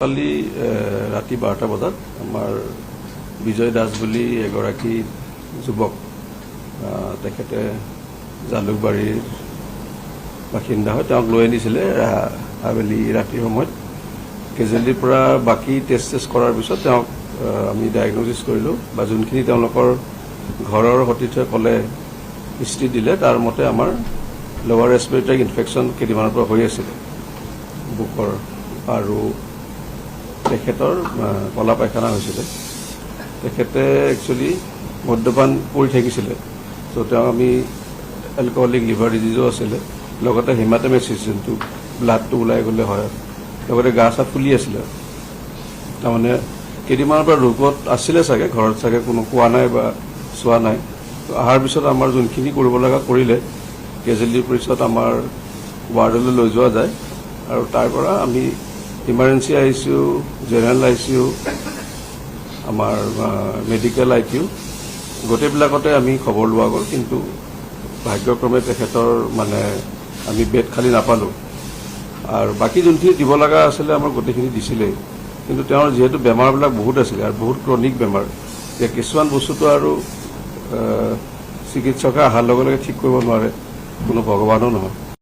কালি ৰাতি 12টা বজাত আমাৰ বিজয় দাস বুলি এগৰাকী যুৱক তেখেতে জালুকবাৰীৰ বাসিন্দা হয় তেওঁক লৈ আনিছিলে আবেলি ৰাতিৰ সময়ত কেজেলিৰ পৰা বাকী টেষ্ট কৰাৰ পিছত তেওঁক আমি ডায়েগনচিছ কৰিলোঁ বা যোনখিনি তেওঁলোকৰ ঘৰৰ সতীৰ্থই ক'লে হিষ্ট্ৰী দিলে তাৰ মতে আমাৰ লোৱাৰ ৰেছপিৰেটৰী ইনফেকশ্যন কেইদিনমানৰ পৰা হৈ আছিলে বুকৰ আৰু তেখেতৰ কলা পায়খানা হৈছিলে তেখেতে একচুৱেলি মদ্যপান কৰি থাকিছিলে তো তেওঁ আমি এলকহলিক লিভাৰ ডিজিজো আছিলে লগতে হিমাটেমেচিছ যোনটো ব্লাডটো ওলাই গ'লে হয় লগতে গা চা ফুলি আছিলে তাৰমানে কেইদিনমানৰ পৰা ৰোগত আছিলে চাগে ঘৰত চাগে কোনো কোৱা নাই বা চোৱা নাই তো অহাৰ পিছত আমাৰ যোনখিনি কৰিব লগা কৰিলে কেজেলিৰ পিছত আমাৰ ৱাৰ্ডলৈ লৈ যোৱা যায় আৰু তাৰ পৰা আমি ইমাৰ্জেঞ্চি ICU জেনেৰেল ICU আমাৰ মেডিকেল ICU গোটেইবিলাকতে আমি খবৰ লোৱা গ'ল কিন্তু ভাগ্যক্ৰমে তেখেতৰ মানে আমি বেড খালি নাপালোঁ আৰু বাকী যোনখিনি দিব লগা আছিলে আমাৰ গোটেইখিনি দিছিলেই কিন্তু তেওঁৰ যিহেতু বেমাৰবিলাক বহুত আছিলে আৰু বহুত ক্ৰনিক বেমাৰ যে কিছুমান বস্তুটো আৰু চিকিৎসকে অহাৰ লগে লগে ঠিক কৰিব নোৱাৰে কোনো ভগৱানো নহয়